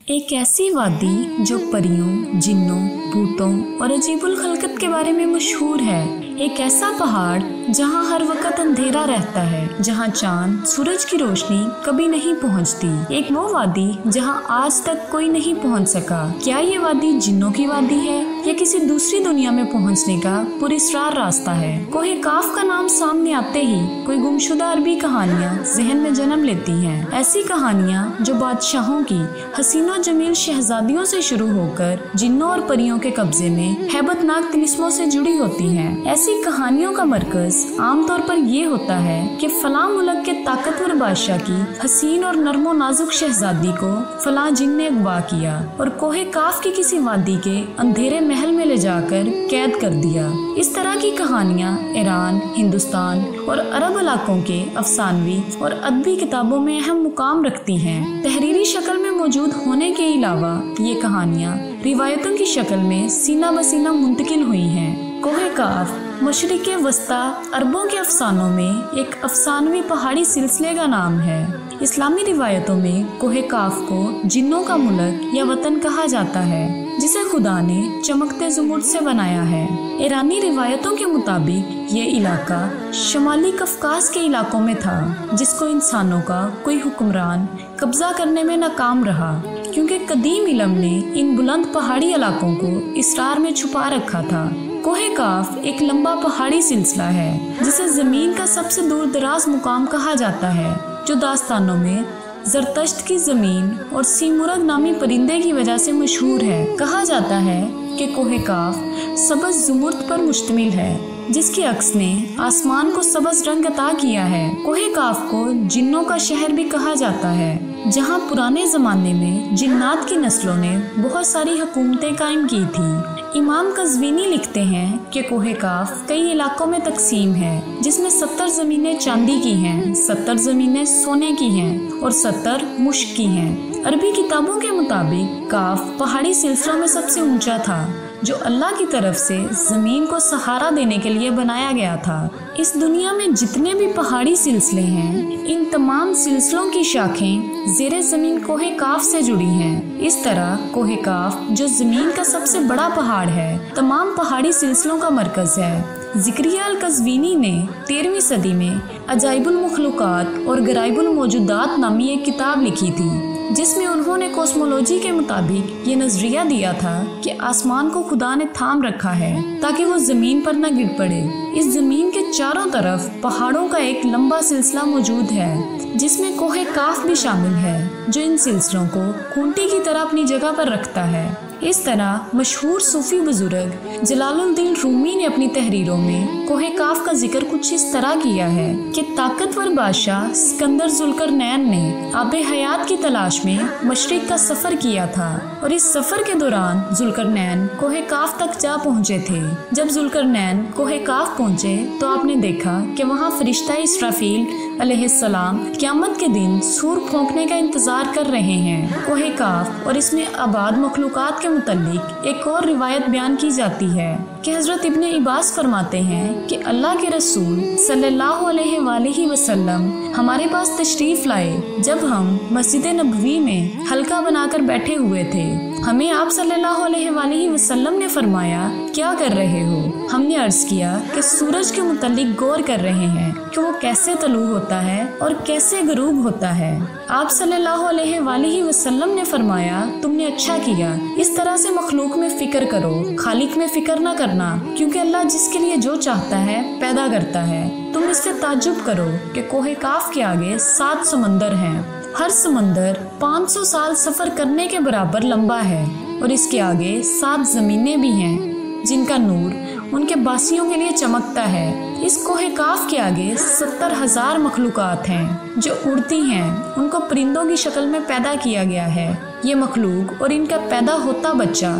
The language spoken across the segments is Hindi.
एक ऐसी वादी जो परियों, जिन्नों, भूतों और अजीबुल खलकत के बारे में मशहूर है। एक ऐसा पहाड़ जहाँ हर वक्त अंधेरा रहता है, जहाँ चांद सूरज की रोशनी कभी नहीं पहुँचती। एक वो वादी जहाँ आज तक कोई नहीं पहुँच सका। क्या ये वादी जिन्नों की वादी है या किसी दूसरी दुनिया में पहुँचने का पुरस्रार रास्ता है? कोहे काफ का नाम सामने आते ही कोई गुमशुदा अरबी कहानियाँ जहन में जन्म लेती हैं। ऐसी कहानियाँ जो बादशाहों की हसीनो जमील शहजादियों से शुरू होकर जिन्नों और परियों के कब्जे में हैबतनाक तिलिस्मों से जुड़ी होती हैं। ऐसी कहानियों का मरकज आमतौर पर ये होता है कि फलां मुल्क के ताकतवर बादशाह की हसीन और नर्मो नाजुक शहजादी को फलां जिन ने अगवा किया और कोहे काफ की किसी वादी के अंधेरे महल में ले जाकर कैद कर दिया। इस तरह की कहानियाँ ईरान, हिंदुस्तान और अरब इलाकों के अफसानवी और अदबी किताबों में अहम मुकाम रखती हैं। तहरीरी शक्ल में मौजूद होने के अलावा ये कहानियाँ रिवायतों की शक्ल में सीना बसीना मुंतकिल हुई हैं। कोहे काफ मशरिक़े वस्ता अरबों के अफसानों में एक अफसानवी पहाड़ी सिलसिले का नाम है। इस्लामी रिवायतों में कोहे काफ को जिन्नों का मुल्क या वतन कहा जाता है, जिसे खुदा ने चमकते ज़ुमुर्द से बनाया है। ईरानी रिवायतों के मुताबिक ये इलाका शमाली कफकास के इलाकों में था, जिसको इंसानों का कोई हुक्मरान कब्जा करने में नाकाम रहा, क्योंकि कदीम इल्म ने इन बुलंद पहाड़ी इलाकों को इसरार में छुपा रखा था। कोहे काफ एक लंबा पहाड़ी सिलसिला है जिसे जमीन का सबसे दूर दराज मुकाम कहा जाता है, जो दास्तानों में जरतश्त की जमीन और सीमुरग नामी परिंदे की वजह से मशहूर है। कहा जाता है कि कोहे काफ सबज ज़ुमुर्द पर मुश्तमिल है, जिसके अक्स ने आसमान को सबज रंग अता किया है। कोहे काफ को जिन्नों का शहर भी कहा जाता है, जहाँ पुराने जमाने में जिन्नात की नस्लों ने बहुत सारी हुकूमतें कायम की थी। इमाम कज़वीनी लिखते हैं कि कोहे काफ कई इलाकों में तकसीम है, जिसमें 70 ज़मीनें चांदी की हैं, 70 ज़मीनें सोने की हैं और 70 मुश्क की हैं। अरबी किताबों के मुताबिक काफ पहाड़ी सिलसिलों में सबसे ऊंचा था, जो अल्लाह की तरफ से ज़मीन को सहारा देने के लिए बनाया गया था। इस दुनिया में जितने भी पहाड़ी सिलसिले हैं, इन तमाम सिलसिलों की शाखें ज़ेरे ज़मीन कोहे काफ से जुड़ी हैं। इस तरह कोहे काफ, जो ज़मीन का सबसे बड़ा पहाड़ है, तमाम पहाड़ी सिलसिलों का मरकज़ है। ज़िक्रिया अल-कज़वीनी ने 13वीं सदी में अजाइबुल मुखलुकात और गराइबुल मौजूदात नामी एक किताब लिखी थी, जिसमें उन्होंने कॉस्मोलॉजी के मुताबिक ये नजरिया दिया था कि आसमान को खुदा ने थाम रखा है ताकि वो जमीन पर न गिर पड़े। इस जमीन के चारों तरफ पहाड़ों का एक लंबा सिलसिला मौजूद है, जिसमें कोहे काफ भी शामिल है, जो इन सिलसिलों को खूंटी की तरह अपनी जगह पर रखता है। इस तरह मशहूर सूफी बुजुर्ग जलालुद्दीन रूमी ने अपनी तहरीरों में कोहे काफ का जिक्र कुछ इस तरह किया है कि ताकतवर बादशाह सिकंदर जुल्करनैन ने आबे हयात की तलाश में मशरिक का सफर किया था, और इस सफर के दौरान जुल्करनैन कोहे काफ तक जा पहुँचे थे। जब जुल्करनैन कोहे काफ पहुँचे तो आपने देखा कि वहाँ फरिश्ता इसराफील अलैहिस्सलाम क़यामत के दिन सूर फूंकने का इंतजार कर रहे हैं। कोहे काफ और इसमें आबाद मखलूकात के मुतल्लिक एक और रिवायत बयान की जाती है कि हजरत इब्ने इब्बास फरमाते हैं कि अल्लाह के रसूल सल्लल्लाहु अलैहि वसल्लम हमारे पास तशरीफ लाए जब हम मस्जिद नबवी में हल्का बनाकर बैठे हुए थे। हमें आप सल्लल्लाहु अलैहि वसल्लम ने फरमाया, क्या कर रहे हो? हमने अर्ज किया कि सूरज के मुतल्लिक गौर कर रहे हैं कि वो कैसे तलू होता है और कैसे गरूब होता है। आप सल्लल्लाहु अलैहि वसल्लम ने फरमाया, तुमने अच्छा किया। इस तरह से मखलूक में फिक्र करो, खालिक में फिक्र न करना, क्योंकि अल्लाह जिसके लिए जो चाहता है पैदा करता है। तुम इससे ताज्जुब करो कि कोहे काफ के आगे 7 समंदर हैं। हर समंदर 500 साल सफर करने के बराबर लंबा है, और इसके आगे 7 जमीनें भी हैं, जिनका नूर उनके बासियों के लिए चमकता है। इस कोहे काफ के आगे 70,000 मखलूकात हैं जो उड़ती हैं। उनको परिंदों की शक्ल में पैदा किया गया है। ये मखलूक और इनका पैदा होता बच्चा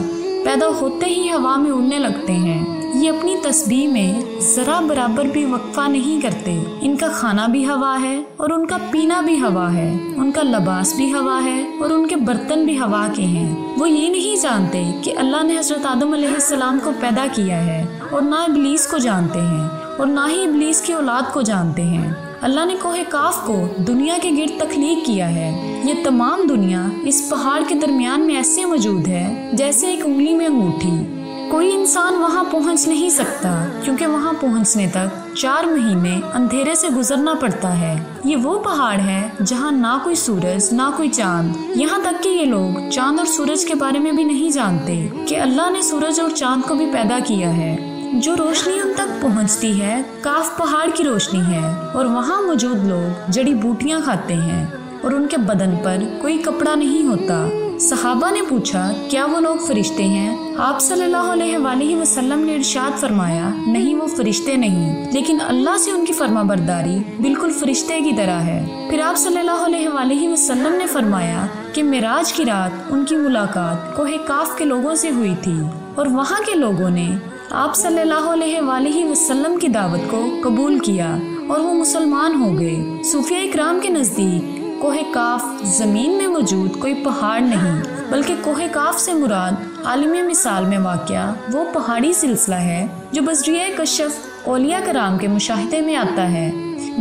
पैदा होते ही हवा में उड़ने लगते हैं। ये अपनी तस्बीह में जरा बराबर भी वक्फा नहीं करते। इनका खाना भी हवा है और उनका पीना भी हवा है। उनका लिबास भी हवा है और उनके बर्तन भी हवा के हैं। वो ये नहीं जानते कि अल्लाह ने हजरत आदम अलैहिस्सलाम को पैदा किया है, और ना इब्लीस को जानते हैं और ना ही इब्लीस की औलाद को जानते हैं। अल्लाह ने कोहे काफ को दुनिया के गिर्द तख्लीक किया है। ये तमाम दुनिया इस पहाड़ के दरमियान में ऐसे मौजूद है जैसे एक उंगली में अंगूठी। कोई इंसान वहाँ पहुँच नहीं सकता क्योंकि वहाँ पहुँचने तक 4 महीने अंधेरे से गुजरना पड़ता है। ये वो पहाड़ है जहाँ ना कोई सूरज ना कोई चांद, यहाँ तक कि ये लोग चांद और सूरज के बारे में भी नहीं जानते कि अल्लाह ने सूरज और चांद को भी पैदा किया है। जो रोशनी उन तक पहुँचती है काफ पहाड़ की रोशनी है और वहाँ मौजूद लोग जड़ी बूटियाँ खाते हैं और उनके बदन पर कोई कपड़ा नहीं होता। सहाबा ने पूछा, क्या वो लोग फरिश्ते हैं? आप सल्लल्लाहु अलैहि वसल्लम ने इरशाद फरमाया, नहीं वो फरिश्ते नहीं, लेकिन अल्लाह से उनकी फरमाबरदारी बिल्कुल फरिश्ते की तरह है। फिर आप सल्लल्लाहु अलैहि वसल्लम ने फरमाया कि मिराज की रात उनकी मुलाकात कोहे काफ के लोगों से हुई थी और वहाँ के लोगों ने आप सल्लल्लाहु अलैहि वसल्लम की दावत को कबूल किया और वो मुसलमान हो गए। सूफिया इकराम के नजदीक कोहे काफ जमीन में मौजूद कोई पहाड़ नहीं, बल्कि कोहे काफ से मुराद आलिम मिसाल में वाक़या वो पहाड़ी सिलसिला है जो बज़रिया कशफ औलिया कराम के मुशाहिदे में आता है।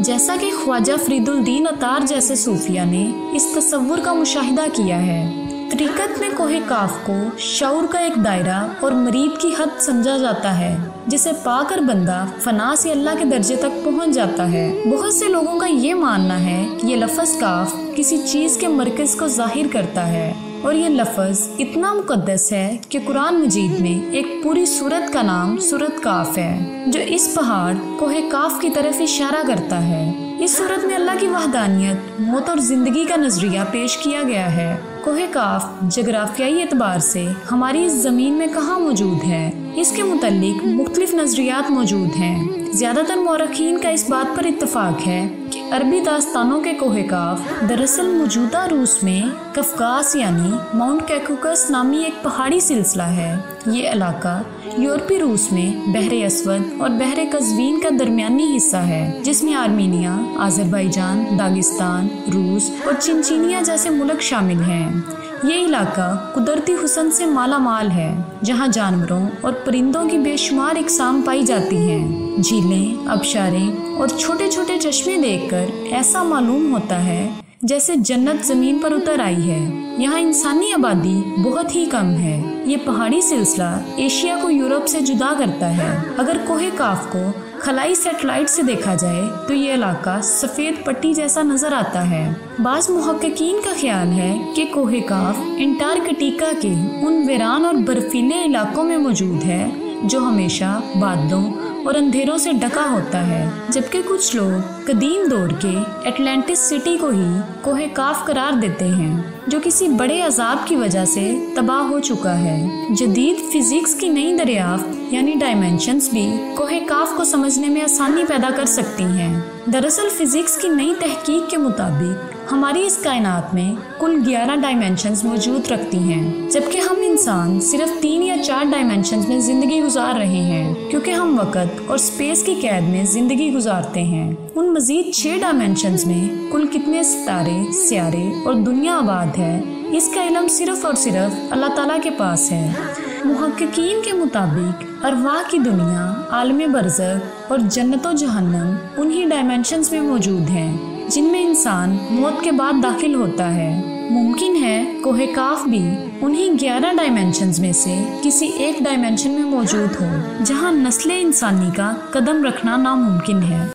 जैसा कि ख्वाजा फरीदुल दीन अतार जैसे सूफिया ने इस तसव्वुर का मुशाहिदा किया है। तरीकत में कोहे काफ को शऊर का एक दायरा और मरीद की हद समझा जाता है, जिसे पाकर बंदा फना से अल्लाह के दर्जे तक पहुंच जाता है। बहुत से लोगों का ये मानना है कि ये लफ्ज़ काफ किसी चीज़ के मरकज़ को जाहिर करता है और ये लफ्ज़ इतना मुकद्दस है कि कुरान मजीद में एक पूरी सूरत का नाम सूरत काफ है, जो इस पहाड़ कोहे काफ की तरफ इशारा करता है। इस सूरत में अल्लाह की वहदानियत, मौत और जिंदगी का नजरिया पेश किया गया है। कोहे काफ जगराफियाई एतबार से हमारी इस जमीन में कहाँ मौजूद है, इसके मुतल्लिक मुख्तलिफ नजरियात मौजूद हैं। ज्यादातर मौरखीन का इस बात पर इत्तफाक है कि अरबी दास्तानों के कोहे काफ दरअसल मौजूदा रूस में कफकास यानी माउंट कैकुकस नामी एक पहाड़ी सिलसिला है। ये इलाका यूरोपीय रूस में बहरे अस्वद और बहरे कज़वीन का दरमियानी हिस्सा है, जिसमें आर्मीनिया, आज़रबाईजान, दागिस्तान, रूस और चिनचिनिया जैसे मुल्क शामिल हैं। ये इलाका कुदरती हुस्न से माला माल है, जहाँ जानवरों और परिंदों की बेशुमार इकसाम पाई जाती हैं। झीलें, आबशारें और छोटे छोटे चश्मे देखकर ऐसा मालूम होता है जैसे जन्नत जमीन पर उतर आई है। यहाँ इंसानी आबादी बहुत ही कम है। ये पहाड़ी सिलसिला एशिया को यूरोप से जुदा करता है। अगर कोहे काफ को खलाई सैटेलाइट से देखा जाए तो ये इलाका सफेद पट्टी जैसा नजर आता है। बाज़ मुहक्किकीन का ख्याल है कि कोहे काफ अंटार्कटिका के उन वीरान और बर्फीले इलाकों में मौजूद है जो हमेशा बादलों और अंधेरों से ढका होता है, जबकि कुछ लोग कदीम दौर के एटलांटिस सिटी को ही कोहे काफ करार देते हैं, जो किसी बड़े अजाब की वजह से तबाह हो चुका है। जदीद फिजिक्स की नई दरियाफ्त यानी डायमेंशंस भी कोहे काफ को समझने में आसानी पैदा कर सकती हैं। दरअसल फिजिक्स की नई तहकीक के मुताबिक हमारी इस कायनात में कुल 11 डायमेंशंस मौजूद रखती हैं, जबकि हम इंसान सिर्फ 3 या 4 डायमेंशंस में जिंदगी गुजार रहे हैं, क्योंकि हम वक्त और स्पेस की कैद में जिंदगी गुजारते हैं। उन मजीद 6 डायमेंशंस में कुल कितने सितारे, सियारे और दुनिया आबाद है, इसका इल्म सिर्फ और सिर्फ अल्लाह ताला के पास है। मुहक्किकीन के मुताबिक अरवाह की दुनिया, आलमे बरज़ख और जन्नतो जहन्नम उन्हीं डायमेंशंस में मौजूद हैं जिनमें इंसान मौत के बाद दाखिल होता है। मुमकिन है कोहे काफ भी उन्हीं 11 डायमेंशंस में से किसी एक डायमेंशन में मौजूद हो, जहां नस्ल इंसानी का कदम रखना नामुमकिन है।